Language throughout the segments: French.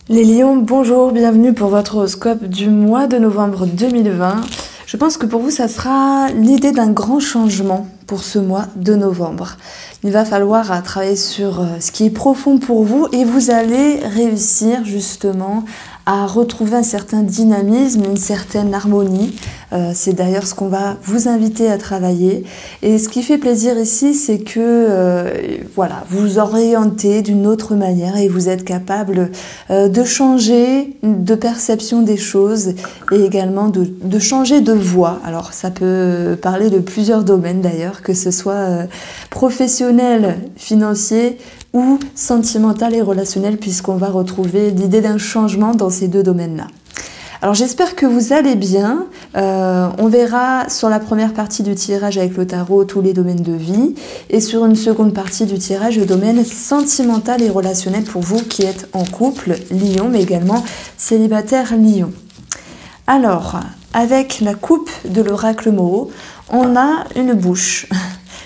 Les lions, bonjour, bienvenue pour votre horoscope du mois de novembre 2020. Je pense que pour vous, ça sera l'idée d'un grand changement pour ce mois de novembre. Il va falloir travailler sur ce qui est profond pour vous et vous allez réussir justement à retrouver un certain dynamisme, une certaine harmonie. C'est d'ailleurs ce qu'on va vous inviter à travailler. Et ce qui fait plaisir ici, c'est que voilà, vous vous orientez d'une autre manière et vous êtes capable de changer de perception des choses et également de changer de voie. Alors ça peut parler de plusieurs domaines d'ailleurs, que ce soit professionnel, financier ou sentimental et relationnel, puisqu'on va retrouver l'idée d'un changement dans ces deux domaines-là. Alors j'espère que vous allez bien. On verra sur la première partie du tirage avec le tarot tous les domaines de vie et sur une seconde partie du tirage le domaine sentimental et relationnel pour vous qui êtes en couple, lion, mais également célibataire, lion. Alors, avec la coupe de l'oracle Moreau, on a une bouche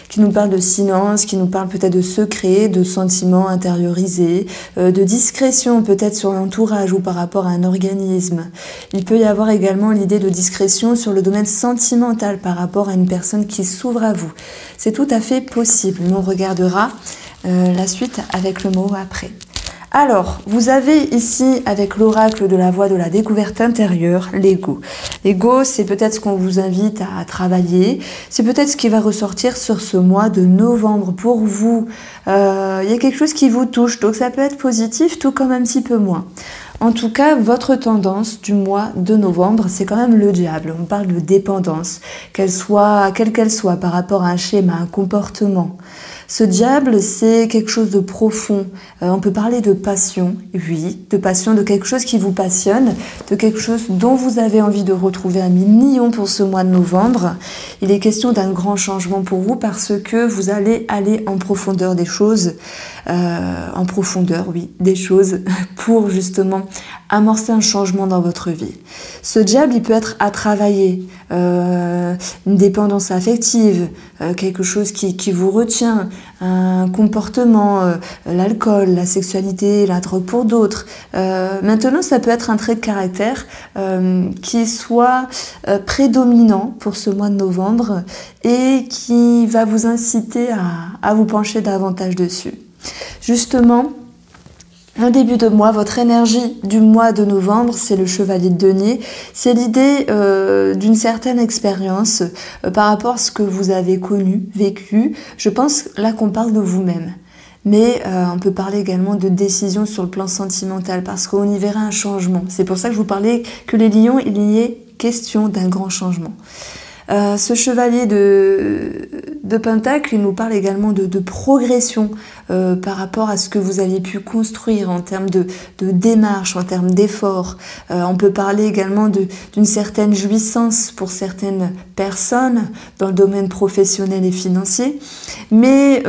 qui nous parle de silence, qui nous parle peut-être de secrets, de sentiments intériorisés, de discrétion peut-être sur l'entourage ou par rapport à un organisme. Il peut y avoir également l'idée de discrétion sur le domaine sentimental par rapport à une personne qui s'ouvre à vous. C'est tout à fait possible, mais on regardera la suite avec le mot après. Alors, vous avez ici, avec l'oracle de la voie de la découverte intérieure, l'ego. L'ego, c'est peut-être ce qu'on vous invite à travailler. C'est peut-être ce qui va ressortir sur ce mois de novembre pour vous. Il y a quelque chose qui vous touche, donc ça peut être positif, tout comme un petit peu moins. En tout cas, votre tendance du mois de novembre, c'est quand même le diable. On parle de dépendance, quelle qu'elle soit, par rapport à un schéma, un comportement. Ce diable, c'est quelque chose de profond. On peut parler de passion, oui, de passion, de quelque chose qui vous passionne, de quelque chose dont vous avez envie de retrouver un million pour ce mois de novembre. Il est question d'un grand changement pour vous parce que vous allez aller en profondeur des choses, des choses pour justement amorcer un changement dans votre vie. Ce diable, il peut être à travailler, une dépendance affective, quelque chose qui vous retient, un comportement, l'alcool, la sexualité, la drogue pour d'autres. Maintenant, ça peut être un trait de caractère qui soit prédominant pour ce mois de novembre et qui va vous inciter à vous pencher davantage dessus. Justement, en début de mois, votre énergie du mois de novembre, c'est le chevalier de denier. C'est l'idée d'une certaine expérience par rapport à ce que vous avez connu, vécu. Je pense là qu'on parle de vous-même. Mais on peut parler également de décision sur le plan sentimental parce qu'on y verra un changement. C'est pour ça que je vous parlais que les lions, il y est question d'un grand changement. Ce chevalier de Pentacle, il nous parle également de progression par rapport à ce que vous aviez pu construire en termes de démarche, en termes d'efforts. On peut parler également d'une certaine jouissance pour certaines personnes dans le domaine professionnel et financier. Mais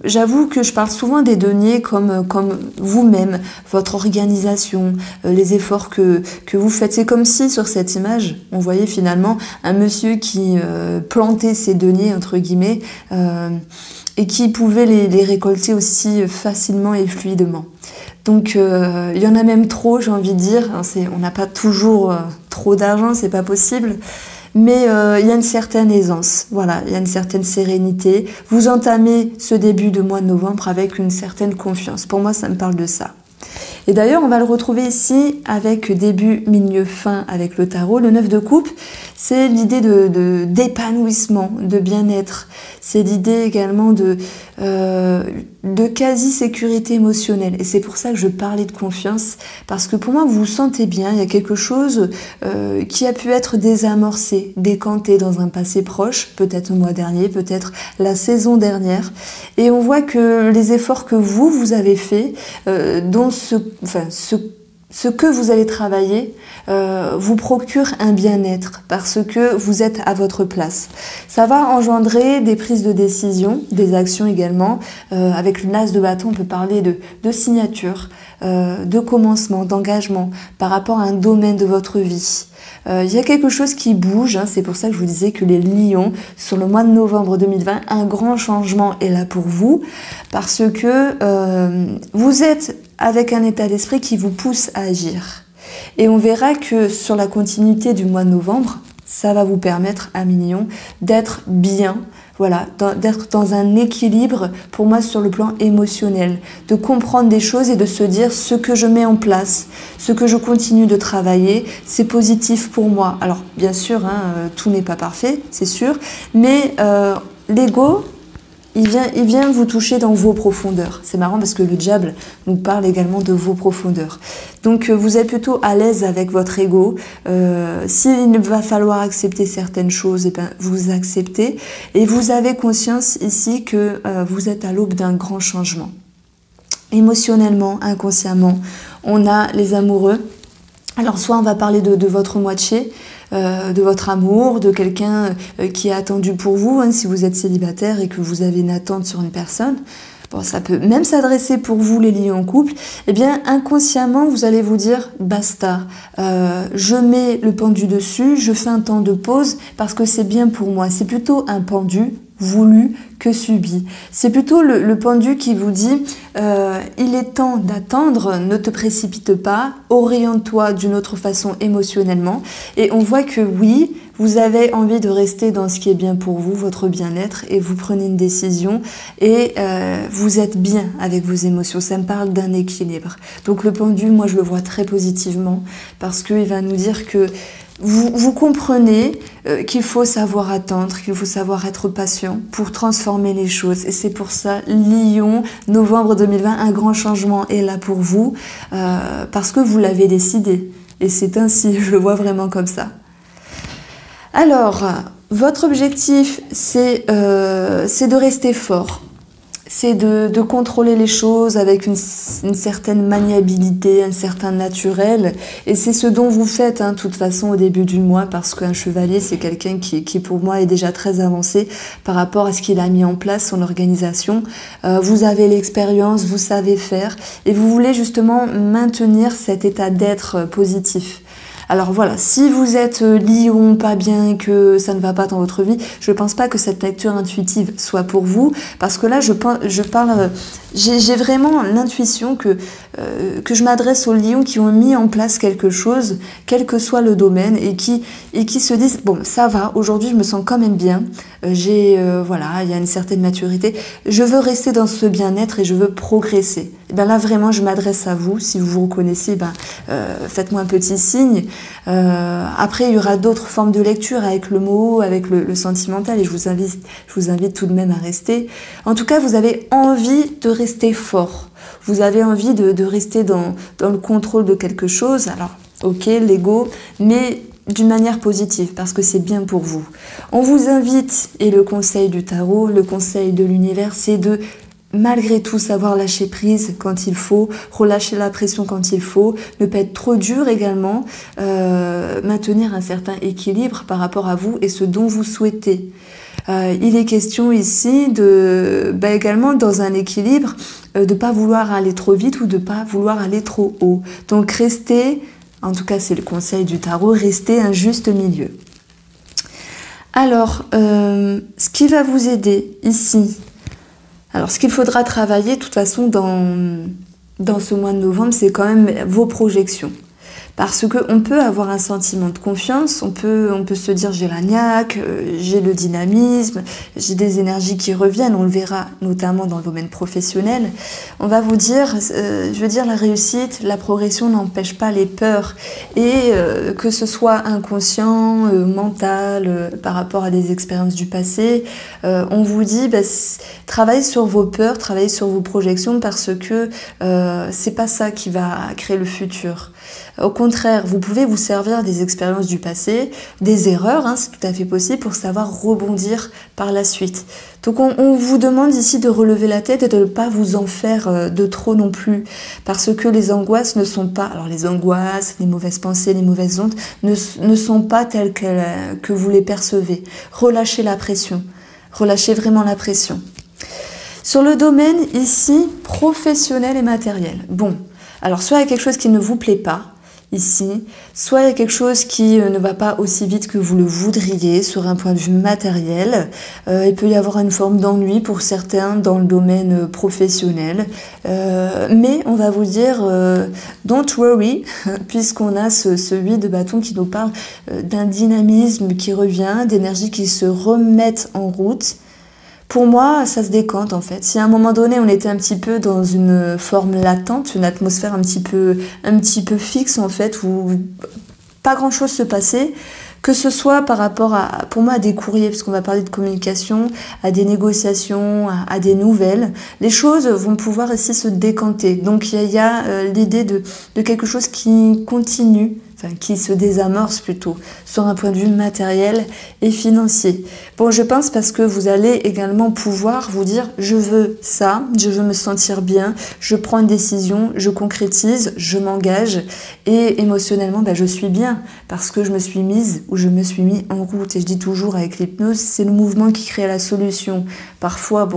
j'avoue que je parle souvent des deniers comme vous-même, votre organisation, les efforts que vous faites. C'est comme si sur cette image, on voyait finalement un monsieur qui plantait ses deniers, entre guillemets, et qui pouvait les récolter aussi facilement et fluidement. Donc il y en a même trop, j'ai envie de dire. On n'a pas toujours trop d'argent, c'est pas possible. Mais il y a une certaine aisance, voilà, il y a une certaine sérénité. Vous entamez ce début de mois de novembre avec une certaine confiance. Pour moi, ça me parle de ça. Et d'ailleurs, on va le retrouver ici avec début, milieu, fin avec le tarot. Le 9 de coupe, c'est l'idée d'épanouissement, de bien-être. C'est l'idée également de quasi-sécurité émotionnelle. Et c'est pour ça que je parlais de confiance, parce que pour moi, vous vous sentez bien. Il y a quelque chose qui a pu être désamorcé, décanté dans un passé proche, peut-être le mois dernier, peut-être la saison dernière. Et on voit que les efforts que vous avez faits, dont ce que vous allez travailler vous procure un bien-être parce que vous êtes à votre place. Ça va engendrer des prises de décision, des actions également. Avec l'as de bâton, on peut parler de signature, de commencement, d'engagement par rapport à un domaine de votre vie. Il y a quelque chose qui bouge, hein, c'est pour ça que je vous disais que les lions, sur le mois de novembre 2020, un grand changement est là pour vous, parce que vous êtes avec un état d'esprit qui vous pousse à agir. Et on verra que sur la continuité du mois de novembre, ça va vous permettre, amis lions, d'être bien, voilà, d'être dans un équilibre, pour moi, sur le plan émotionnel, de comprendre des choses et de se dire ce que je mets en place, ce que je continue de travailler, c'est positif pour moi. Alors, bien sûr, hein, tout n'est pas parfait, c'est sûr, mais l'ego, il vient vous toucher dans vos profondeurs. C'est marrant parce que le diable nous parle également de vos profondeurs. Donc vous êtes plutôt à l'aise avec votre ego. S'il va falloir accepter certaines choses, eh bien, vous acceptez. Et vous avez conscience ici que vous êtes à l'aube d'un grand changement. Émotionnellement, inconsciemment, on a les amoureux. Alors soit on va parler de votre moitié, de votre amour, de quelqu'un qui est attendu pour vous, hein, si vous êtes célibataire et que vous avez une attente sur une personne. Bon, ça peut même s'adresser pour vous les lions en couple. Eh bien, inconsciemment, vous allez vous dire basta. Je mets le pendu dessus, je fais un temps de pause parce que c'est bien pour moi. C'est plutôt un pendu voulu que subi. C'est plutôt le pendu qui vous dit il est temps d'attendre, ne te précipite pas, oriente-toi d'une autre façon émotionnellement. Et on voit que oui, vous avez envie de rester dans ce qui est bien pour vous, votre bien-être, et vous prenez une décision et vous êtes bien avec vos émotions. Ça me parle d'un équilibre. Donc le pendu, moi je le vois très positivement parce qu'il va nous dire que vous comprenez qu'il faut savoir attendre, qu'il faut savoir être patient pour transformer les choses. Et c'est pour ça, Lion, novembre 2020, un grand changement est là pour vous parce que vous l'avez décidé. Et c'est ainsi, je le vois vraiment comme ça. Alors, votre objectif, c'est de rester fort. C'est de contrôler les choses avec une certaine maniabilité, un certain naturel. Et c'est ce dont vous faites, hein, de toute façon, au début du mois, parce qu'un chevalier, c'est quelqu'un qui, pour moi, est déjà très avancé par rapport à ce qu'il a mis en place, son organisation. Vous avez l'expérience, vous savez faire, et vous voulez justement maintenir cet état d'être positif. Alors voilà, si vous êtes lion, pas bien et que ça ne va pas dans votre vie, je ne pense pas que cette lecture intuitive soit pour vous, parce que là, j'ai vraiment l'intuition que je m'adresse aux lions qui ont mis en place quelque chose, quel que soit le domaine, et qui se disent, bon, ça va, aujourd'hui, je me sens quand même bien, voilà, il y a une certaine maturité, je veux rester dans ce bien-être et je veux progresser. Et ben là, vraiment, je m'adresse à vous. Si vous vous reconnaissez, faites-moi un petit signe. Après, il y aura d'autres formes de lecture avec le mot, avec le sentimental, et je vous invite tout de même à rester. En tout cas, vous avez envie de rester fort. Vous avez envie de rester dans le contrôle de quelque chose. Alors, ok, l'ego, mais d'une manière positive, parce que c'est bien pour vous. On vous invite, et le conseil du tarot, le conseil de l'univers, c'est de malgré tout savoir lâcher prise quand il faut, relâcher la pression quand il faut, ne pas être trop dur également, maintenir un certain équilibre par rapport à vous et ce dont vous souhaitez. Il est question ici également dans un équilibre de ne pas vouloir aller trop vite ou de ne pas vouloir aller trop haut. Donc restez, en tout cas c'est le conseil du tarot, restez un juste milieu. Alors, ce qui va vous aider ici, alors, ce qu'il faudra travailler, de toute façon, dans ce mois de novembre, c'est quand même vos projections. Parce qu'on peut avoir un sentiment de confiance, on peut se dire j'ai la niaque, j'ai le dynamisme, j'ai des énergies qui reviennent, on le verra notamment dans le domaine professionnel. On va vous dire, la réussite, la progression n'empêche pas les peurs. Et que ce soit inconscient, mental, par rapport à des expériences du passé, on vous dit travaillez sur vos peurs, travaillez sur vos projections parce que c'est pas ça qui va créer le futur. Au contraire, vous pouvez vous servir des expériences du passé, des erreurs, hein, c'est tout à fait possible, pour savoir rebondir par la suite. Donc on vous demande ici de relever la tête et de ne pas vous en faire de trop non plus, parce que les angoisses ne sont pas, alors les angoisses, les mauvaises pensées, les mauvaises ondes ne sont pas telles que vous les percevez. Relâchez la pression, relâchez vraiment la pression. Sur le domaine ici, professionnel et matériel. Bon. Alors soit il y a quelque chose qui ne vous plaît pas ici, soit il y a quelque chose qui ne va pas aussi vite que vous le voudriez sur un point de vue matériel. Il peut y avoir une forme d'ennui pour certains dans le domaine professionnel. Mais on va vous dire, don't worry, puisqu'on a ce 8 de bâton qui nous parle d'un dynamisme qui revient, d'énergie qui se remettent en route. Pour moi, ça se décante en fait. Si à un moment donné, on était un petit peu dans une forme latente, une atmosphère un petit peu fixe en fait, où pas grand-chose se passait, que ce soit par rapport pour moi, à des courriers, parce qu'on va parler de communication, à des négociations, à des nouvelles, les choses vont pouvoir ici se décanter. Donc il y a l'idée de quelque chose qui continue, enfin qui se désamorce plutôt, sur un point de vue matériel et financier. Bon, je pense parce que vous allez également pouvoir vous dire « je veux ça, je veux me sentir bien, je prends une décision, je concrétise, je m'engage et émotionnellement, je suis bien parce que je me suis mise ou je me suis mis en route. » Et je dis toujours avec l'hypnose, c'est le mouvement qui crée la solution. Parfois,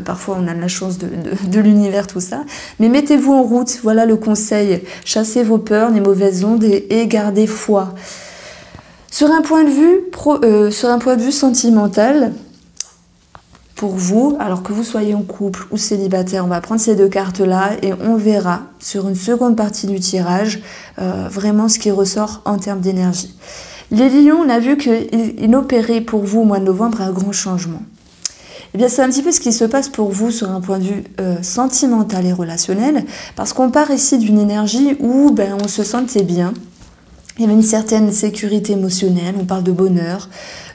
parfois on a de la chance de l'univers, tout ça, mais mettez-vous en route, voilà le conseil. Chassez vos peurs, les mauvaises ondes et gardez foi. Sur un point de vue sentimental, pour vous, alors que vous soyez en couple ou célibataire, on va prendre ces deux cartes-là et on verra sur une seconde partie du tirage vraiment ce qui ressort en termes d'énergie. Les lions, on a vu qu'il opérait pour vous au mois de novembre un grand changement. Eh bien, c'est un petit peu ce qui se passe pour vous sur un point de vue sentimental et relationnel, parce qu'on part ici d'une énergie où on se sentait bien. Il y avait une certaine sécurité émotionnelle, on parle de bonheur,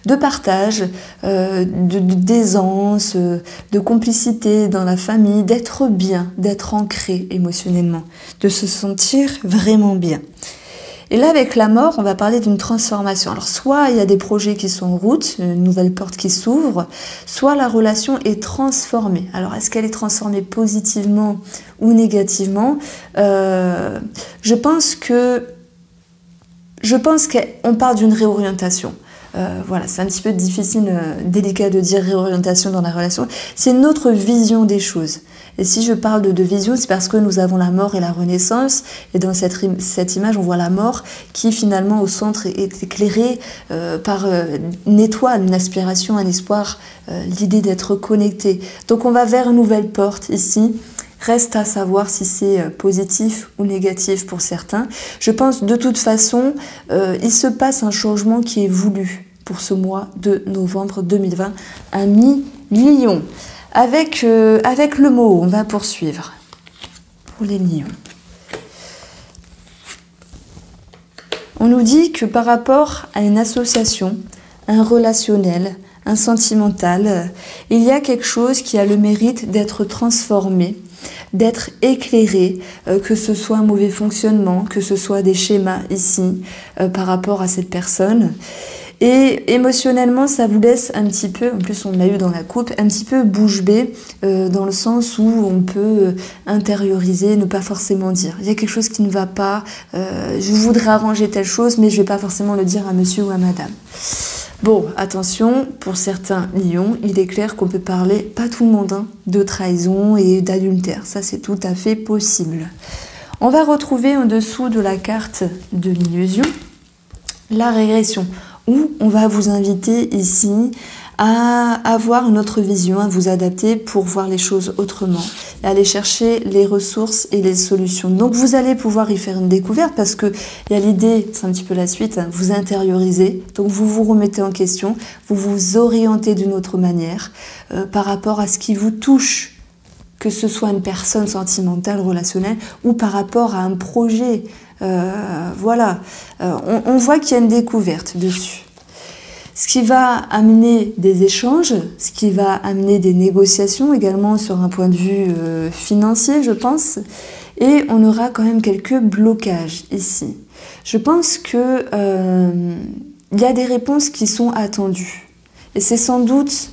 de partage, d'aisance, de complicité dans la famille, d'être bien, d'être ancré émotionnellement, de se sentir vraiment bien. Et là, avec la mort, on va parler d'une transformation. Alors, soit il y a des projets qui sont en route, une nouvelle porte qui s'ouvre, soit la relation est transformée. Alors, est-ce qu'elle est transformée positivement ou négativement? Je pense qu'on parle d'une réorientation. Voilà, c'est un petit peu difficile, délicat de dire réorientation dans la relation. C'est une autre vision des choses. Et si je parle de vision, c'est parce que nous avons la mort et la renaissance. Et dans cette image, on voit la mort qui finalement au centre est éclairée par une étoile, une aspiration, un espoir, l'idée d'être connecté. Donc on va vers une nouvelle porte ici. Reste à savoir si c'est positif ou négatif pour certains. Je pense de toute façon, il se passe un changement qui est voulu pour ce mois de novembre 2020 à mi-lion. Avec le mot, on va poursuivre pour les lions. On nous dit que par rapport à une association, un relationnel, un sentimental, il y a quelque chose qui a le mérite d'être transformé, d'être éclairé, que ce soit un mauvais fonctionnement, que ce soit des schémas ici par rapport à cette personne. Et émotionnellement, ça vous laisse un petit peu, en plus on l'a eu dans la coupe, un petit peu bouche bée, dans le sens où on peut intérioriser, ne pas forcément dire. Il y a quelque chose qui ne va pas, je voudrais arranger telle chose, mais je ne vais pas forcément le dire à monsieur ou à madame. Bon, attention, pour certains lions, il est clair qu'on peut parler, pas tout le monde, de trahison et d'adultère. Ça, c'est tout à fait possible. On va retrouver en dessous de la carte de l'illusion la régression, où on va vous inviter ici à avoir une autre vision, à vous adapter pour voir les choses autrement, et aller chercher les ressources et les solutions. Donc vous allez pouvoir y faire une découverte parce que il y a l'idée, c'est un petit peu la suite, vous intériorisez, donc vous vous remettez en question, vous vous orientez d'une autre manière par rapport à ce qui vous touche, que ce soit une personne sentimentale, relationnelle ou par rapport à un projet. Voilà, on voit qu'il y a une découverte dessus. Ce qui va amener des échanges, ce qui va amener des négociations également sur un point de vue financier, je pense. Et on aura quand même quelques blocages ici. Je pense que il y a des réponses qui sont attendues. Et c'est sans doute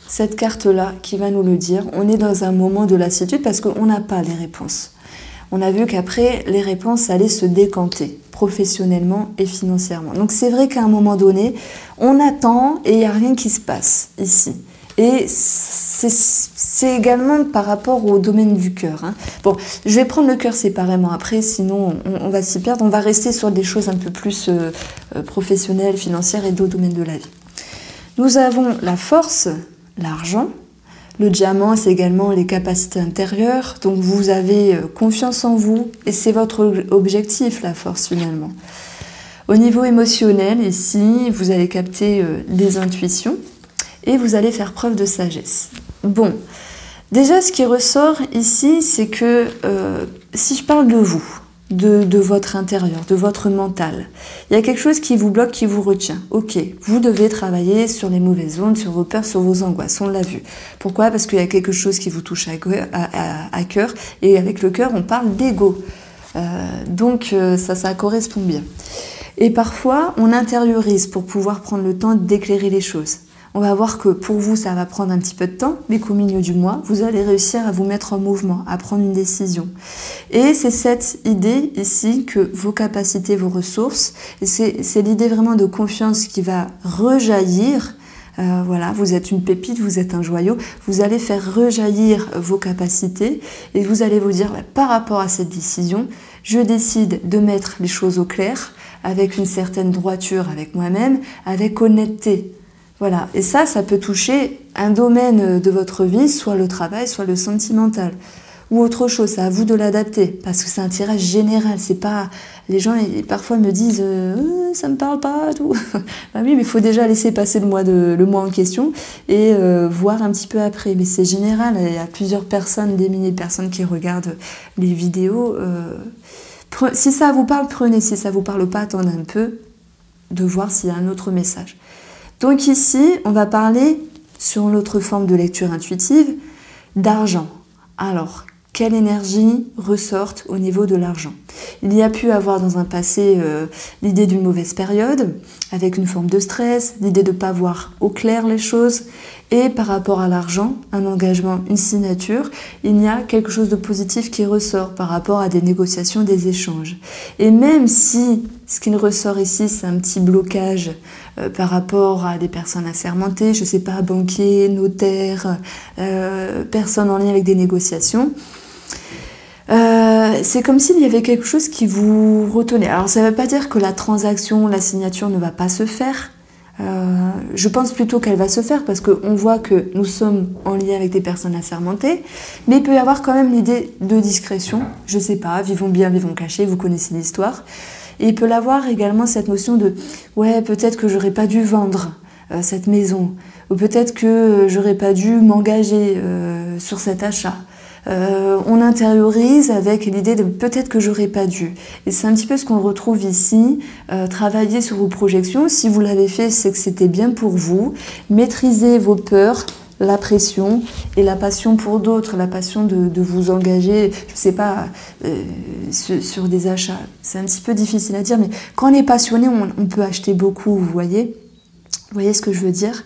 cette carte-là qui va nous le dire. On est dans un moment de lassitude parce qu'on n'a pas les réponses. On a vu qu'après, les réponses allaient se décanter, professionnellement et financièrement. Donc c'est vrai qu'à un moment donné, on attend et il n'y a rien qui se passe ici. Et c'est également par rapport au domaine du cœur. Hein. Bon, je vais prendre le cœur séparément après, sinon on va s'y perdre. On va rester sur des choses un peu plus professionnelles, financières et d'autres domaines de la vie. Nous avons la force, l'argent. Le diamant, c'est également les capacités intérieures. Donc vous avez confiance en vous et c'est votre objectif, la force finalement. Au niveau émotionnel, ici, vous allez capter les intuitions et vous allez faire preuve de sagesse. Bon, déjà ce qui ressort ici, c'est que si je parle de vous, de votre intérieur, de votre mental. Il y a quelque chose qui vous bloque, qui vous retient. Ok, vous devez travailler sur les mauvaises ondes, sur vos peurs, sur vos angoisses, on l'a vu. Pourquoi? Parce qu'il y a quelque chose qui vous touche à cœur, et avec le cœur, on parle d'ego. Donc ça correspond bien. Et parfois, on intériorise pour pouvoir prendre le temps d'éclairer les choses. On va voir que pour vous, ça va prendre un petit peu de temps, mais qu'au milieu du mois, vous allez réussir à vous mettre en mouvement, à prendre une décision. Et c'est cette idée ici que vos capacités, vos ressources, c'est l'idée vraiment de confiance qui va rejaillir. Voilà, vous êtes une pépite, vous êtes un joyau, vous allez faire rejaillir vos capacités et vous allez vous dire, par rapport à cette décision, je décide de mettre les choses au clair, avec une certaine droiture avec moi-même, avec honnêteté. Voilà, et ça peut toucher un domaine de votre vie, soit le travail, soit le sentimental, ou autre chose. C'est à vous de l'adapter, parce que c'est un tirage général. C'est pas les gens parfois me disent ça me parle pas, tout. Bah oui, mais il faut déjà laisser passer le mois en question et voir un petit peu après. Mais c'est général. Il y a plusieurs personnes, des milliers de personnes qui regardent les vidéos. Si ça vous parle, prenez. Si ça vous parle pas, attendez un peu de voir s'il y a un autre message. Donc ici, on va parler, sur l'autre forme de lecture intuitive, d'argent. Alors, quelle énergie ressorte au niveau de l'argent? Il y a pu avoir dans un passé l'idée d'une mauvaise période, avec une forme de stress, l'idée de ne pas voir au clair les choses. Et par rapport à l'argent, un engagement, une signature, il y a quelque chose de positif qui ressort par rapport à des négociations, des échanges. Et même si ce qui ressort ici, c'est un petit blocage par rapport à des personnes assermentées, je ne sais pas, banquiers, notaires, personnes en lien avec des négociations, c'est comme s'il y avait quelque chose qui vous retenait. Alors ça ne veut pas dire que la transaction, la signature ne va pas se faire. Je pense plutôt qu'elle va se faire parce qu'on voit que nous sommes en lien avec des personnes assermentées, mais il peut y avoir quand même l'idée de discrétion. Je ne sais pas, vivons bien, vivons cachés, vous connaissez l'histoire. Et il peut y avoir également cette notion de « ouais, peut-être que j'aurais pas dû vendre cette maison » ou peut-être que j'aurais pas dû m'engager sur cet achat. On intériorise avec l'idée de peut-être que j'aurais pas dû. Et c'est un petit peu ce qu'on retrouve ici. Travailler sur vos projections. Si vous l'avez fait, c'est que c'était bien pour vous. Maîtrisez vos peurs, la pression et la passion pour d'autres, la passion de vous engager, je sais pas, sur des achats. C'est un petit peu difficile à dire, mais quand on est passionné, on peut acheter beaucoup, vous voyez? Vous voyez ce que je veux dire?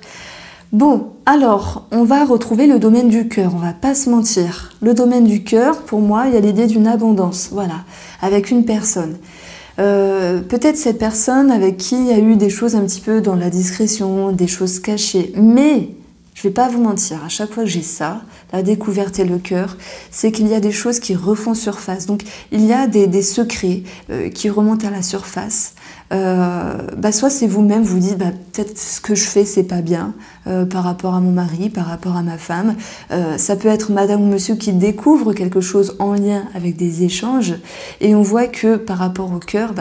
Bon, alors, on va retrouver le domaine du cœur, on va pas se mentir. Le domaine du cœur, pour moi, il y a l'idée d'une abondance, voilà, avec une personne. Peut-être cette personne avec qui il y a eu des choses un petit peu dans la discrétion, des choses cachées, mais je vais pas vous mentir, à chaque fois que j'ai ça, la découverte et le cœur, c'est qu'il y a des choses qui refont surface. Donc, il y a des secrets qui remontent à la surface. Soit c'est vous-même, vous dites peut-être ce que je fais c'est pas bien par rapport à mon mari, par rapport à ma femme. Ça peut être madame ou monsieur qui découvre quelque chose en lien avec des échanges et on voit que par rapport au cœur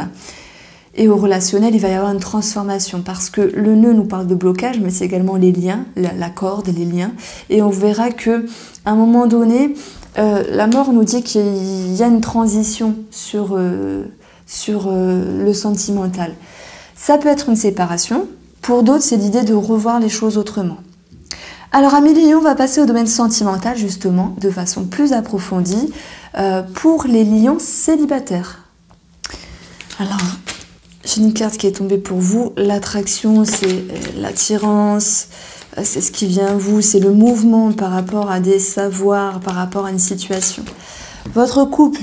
et au relationnel, il va y avoir une transformation parce que le nœud nous parle de blocage, mais c'est également les liens, la corde, les liens. Et on verra que à un moment donné, la mort nous dit qu'il y a une transition sur le sentimental. Ça peut être une séparation. Pour d'autres, c'est l'idée de revoir les choses autrement. Alors, Amélie, on va passer au domaine sentimental, justement, de façon plus approfondie, pour les lions célibataires. Alors, j'ai une carte qui est tombée pour vous. L'attraction, c'est l'attirance, c'est ce qui vient à vous, c'est le mouvement par rapport à des savoirs, par rapport à une situation. Votre couple,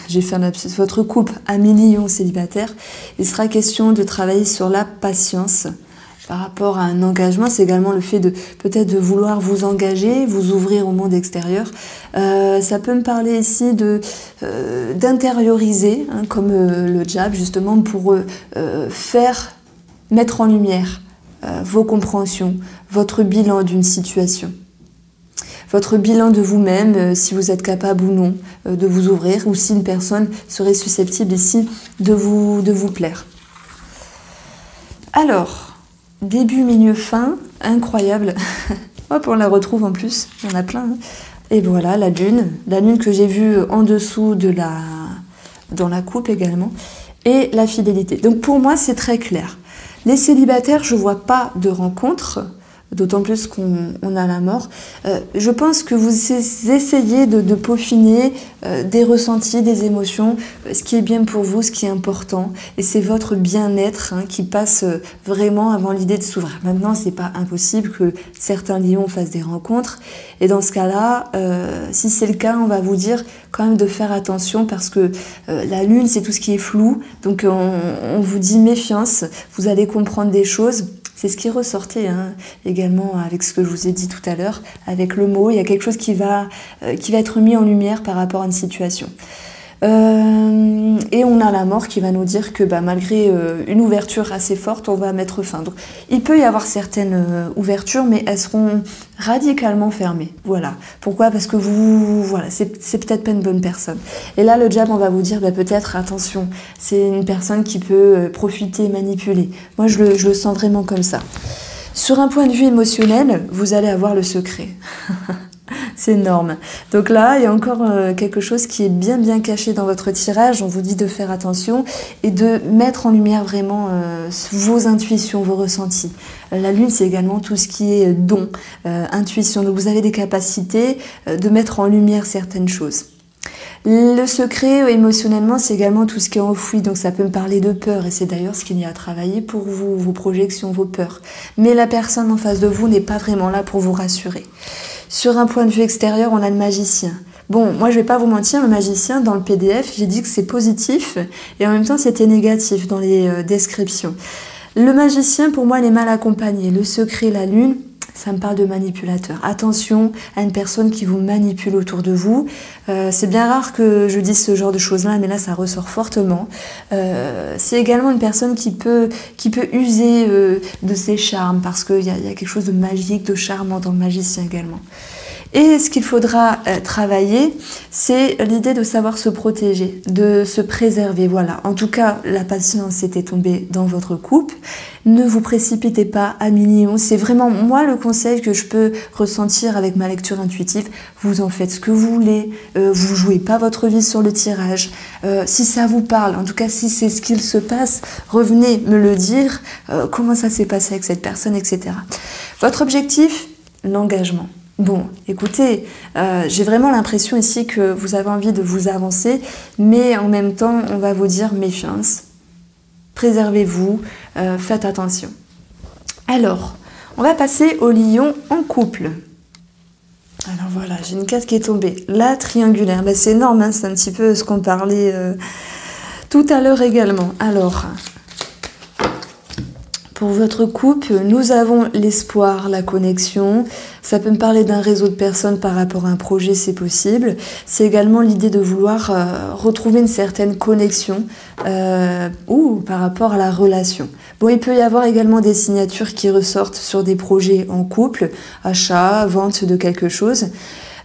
j'ai fait un lapsus, votre couple Amélie Lion célibataire, il sera question de travailler sur la patience, par rapport à un engagement, c'est également le fait de peut-être de vouloir vous engager, vous ouvrir au monde extérieur. Ça peut me parler ici de d'intérioriser, hein, comme le jab, justement, pour mettre en lumière vos compréhensions, votre bilan d'une situation. Votre bilan de vous-même, si vous êtes capable ou non de vous ouvrir, ou si une personne serait susceptible ici de vous plaire. Alors, début, milieu, fin, incroyable. Hop, on la retrouve en plus, il y en a plein. Hein. Et voilà, la lune que j'ai vue en dessous dans la coupe également, et la fidélité. Donc pour moi, c'est très clair. Les célibataires, je vois pas de rencontre, d'autant plus qu'on a la mort. Je pense que vous essayez de peaufiner des ressentis, des émotions, ce qui est bien pour vous, ce qui est important. Et c'est votre bien-être qui passe vraiment avant l'idée de s'ouvrir. Maintenant, c'est pas impossible que certains lions fassent des rencontres. Et dans ce cas-là, si c'est le cas, on va vous dire quand même de faire attention parce que la lune, c'est tout ce qui est flou. Donc on vous dit méfiance, vous allez comprendre des choses. C'est ce qui ressortait également avec ce que je vous ai dit tout à l'heure, avec le mot. Il y a quelque chose qui va être mis en lumière par rapport à une situation. Et on a la mort qui va nous dire que malgré une ouverture assez forte, on va mettre fin. Donc, il peut y avoir certaines ouvertures, mais elles seront radicalement fermées. Voilà. Pourquoi? Parce que c'est peut-être pas une bonne personne. Et là, le jab, on va vous dire peut-être attention, c'est une personne qui peut profiter, manipuler. Moi, je le sens vraiment comme ça. Sur un point de vue émotionnel, vous allez avoir le secret. C'est énorme. Donc là, il y a encore quelque chose qui est bien caché dans votre tirage. On vous dit de faire attention et de mettre en lumière vraiment vos intuitions, vos ressentis. La lune, c'est également tout ce qui est don, intuition. Donc vous avez des capacités de mettre en lumière certaines choses. Le secret émotionnellement, c'est également tout ce qui est enfoui, donc ça peut me parler de peur, et c'est d'ailleurs ce qu'il y a à travailler pour vous, vos projections, vos peurs. Mais la personne en face de vous n'est pas vraiment là pour vous rassurer. Sur un point de vue extérieur, on a le magicien. Bon, moi je vais pas vous mentir, le magicien, dans le PDF, j'ai dit que c'est positif, et en même temps c'était négatif dans les descriptions. Le magicien, pour moi, il est mal accompagné. Le secret, la lune, ça me parle de manipulateur. Attention à une personne qui vous manipule autour de vous. C'est bien rare que je dise ce genre de choses-là, mais là, ça ressort fortement. C'est également une personne qui peut user de ses charmes, parce qu'il y a quelque chose de magique, de charmant dans le magicien également. Et ce qu'il faudra travailler, c'est l'idée de savoir se protéger, de se préserver. Voilà. En tout cas, la patience était tombée dans votre couple. Ne vous précipitez pas à millions. C'est vraiment moi le conseil que je peux ressentir avec ma lecture intuitive. Vous en faites ce que vous voulez. Vous jouez pas votre vie sur le tirage. Si ça vous parle, en tout cas si c'est ce qu'il se passe, revenez me le dire. Comment ça s'est passé avec cette personne, etc. Votre objectif, l'engagement. Bon, écoutez, j'ai vraiment l'impression ici que vous avez envie de vous avancer, mais en même temps, on va vous dire méfiance, préservez-vous, faites attention. Alors, on va passer au lion en couple. Alors voilà, j'ai une carte qui est tombée. La triangulaire, c'est énorme, c'est un petit peu ce qu'on parlait tout à l'heure également. Alors, pour votre couple, nous avons l'espoir, la connexion. Ça peut me parler d'un réseau de personnes par rapport à un projet, c'est possible. C'est également l'idée de vouloir retrouver une certaine connexion ou par rapport à la relation. Bon, il peut y avoir également des signatures qui ressortent sur des projets en couple, achat, vente de quelque chose.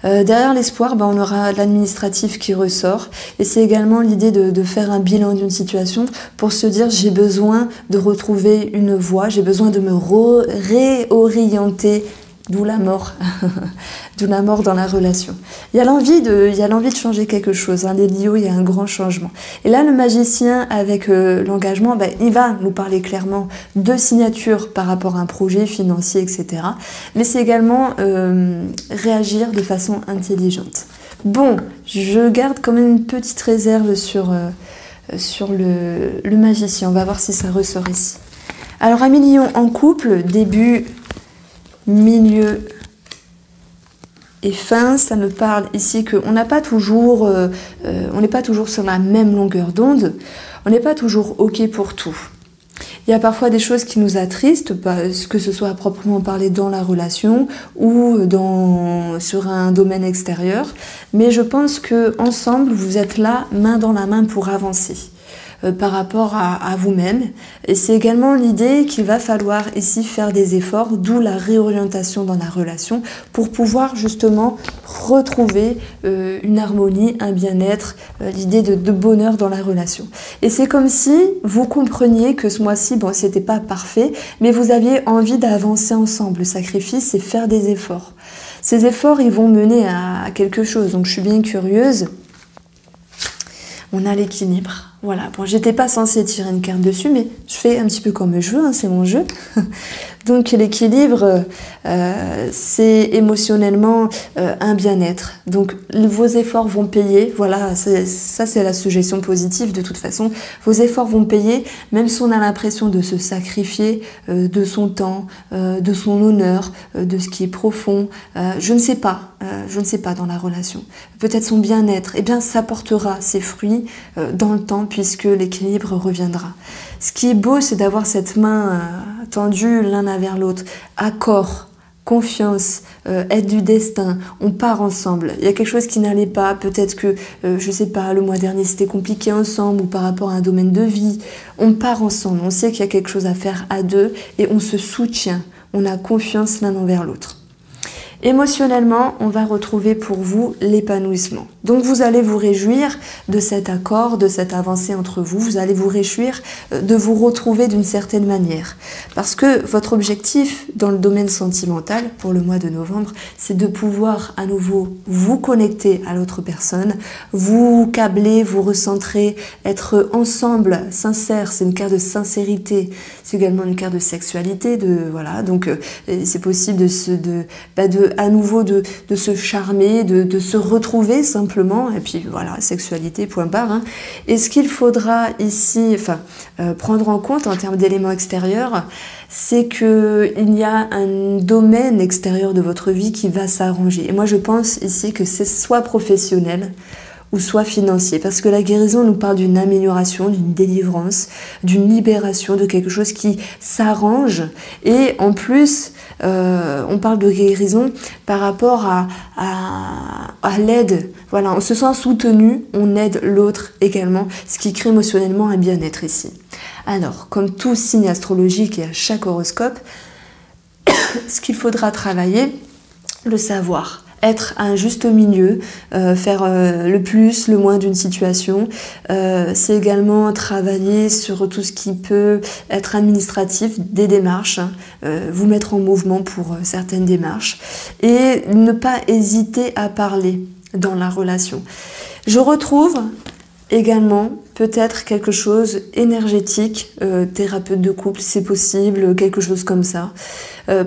Derrière l'espoir, on aura l'administratif qui ressort et c'est également l'idée de faire un bilan d'une situation pour se dire j'ai besoin de retrouver une voie, j'ai besoin de me réorienter, d'où la mort, d'où la mort dans la relation. Il y a l'envie de changer quelque chose, les lions, il y a un grand changement. Et là, le magicien avec l'engagement, il va nous parler clairement de signature par rapport à un projet financier, etc. Mais c'est également réagir de façon intelligente. Bon, je garde quand même une petite réserve sur le magicien. On va voir si ça ressort ici. Alors, un million en couple, début, milieu et fin, ça me parle ici qu'on n'a pas toujours, on n'est pas toujours sur la même longueur d'onde, on n'est pas toujours ok pour tout. Il y a parfois des choses qui nous attristent, que ce soit à proprement parler dans la relation ou sur un domaine extérieur. Mais je pense que ensemble, vous êtes là, main dans la main, pour avancer par rapport à vous-même. Et c'est également l'idée qu'il va falloir ici faire des efforts, d'où la réorientation dans la relation, pour pouvoir justement retrouver une harmonie, un bien-être, l'idée de bonheur dans la relation. Et c'est comme si vous compreniez que ce mois-ci, bon, c'était pas parfait, mais vous aviez envie d'avancer ensemble. Le sacrifice, c'est faire des efforts. Ces efforts, ils vont mener à quelque chose. Donc je suis bien curieuse. On a l'équilibre. Voilà, bon, j'étais pas censée tirer une carte dessus, mais je fais un petit peu comme je veux, hein, c'est mon jeu. Donc l'équilibre, c'est émotionnellement un bien-être. Donc vos efforts vont payer, voilà, ça c'est la suggestion positive de toute façon. Vos efforts vont payer, même si on a l'impression de se sacrifier de son temps, de son honneur, de ce qui est profond. Je ne sais pas dans la relation. Peut-être son bien-être, eh bien ça portera ses fruits dans le temps, puisque l'équilibre reviendra. Ce qui est beau, c'est d'avoir cette main tendue l'un vers l'autre. Accord, confiance, aide du destin, on part ensemble. Il y a quelque chose qui n'allait pas, peut-être que, je sais pas, le mois dernier c'était compliqué ensemble ou par rapport à un domaine de vie. On part ensemble, on sait qu'il y a quelque chose à faire à deux et on se soutient. On a confiance l'un envers l'autre. Émotionnellement, on va retrouver pour vous l'épanouissement. Donc vous allez vous réjouir de cet accord, de cette avancée entre vous. Vous allez vous réjouir de vous retrouver d'une certaine manière. Parce que votre objectif dans le domaine sentimental pour le mois de novembre, c'est de pouvoir à nouveau vous connecter à l'autre personne, vous câbler, vous recentrer, être ensemble, sincère. C'est une carte de sincérité. C'est également une carte de sexualité. Voilà, donc c'est possible à nouveau de se charmer, de se retrouver simplement, et puis voilà, sexualité, point barre. Hein. Et ce qu'il faudra ici prendre en compte en termes d'éléments extérieurs, c'est qu'il y a un domaine extérieur de votre vie qui va s'arranger. Et moi je pense ici que c'est soit professionnel, ou soit financier, parce que la guérison nous parle d'une amélioration, d'une délivrance, d'une libération, de quelque chose qui s'arrange, et en plus on parle de guérison par rapport à l'aide. Voilà, on se sent soutenu, on aide l'autre également, ce qui crée émotionnellement un bien-être ici. Alors, comme tout signe astrologique et à chaque horoscope, ce qu'il faudra travailler, le savoir. Être un juste milieu, faire le plus, le moins d'une situation. C'est également travailler sur tout ce qui peut être administratif, des démarches, vous mettre en mouvement pour certaines démarches et ne pas hésiter à parler dans la relation. Je retrouve également peut-être quelque chose énergétique, thérapeute de couple, c'est possible, quelque chose comme ça.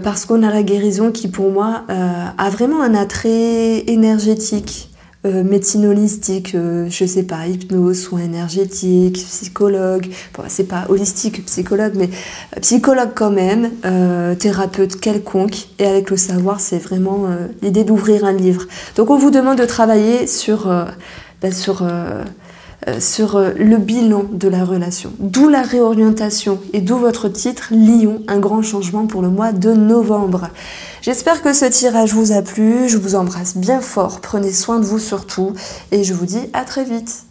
Parce qu'on a la guérison qui, pour moi, a vraiment un attrait énergétique, médecine holistique, je sais pas, hypnose, soins énergétiques, psychologue, bon, c'est pas holistique, psychologue, mais psychologue quand même, thérapeute quelconque, et avec le savoir, c'est vraiment l'idée d'ouvrir un livre. Donc on vous demande de travailler sur le bilan de la relation. D'où la réorientation et d'où votre titre, Lion, un grand changement pour le mois de novembre. J'espère que ce tirage vous a plu, je vous embrasse bien fort, prenez soin de vous surtout et je vous dis à très vite.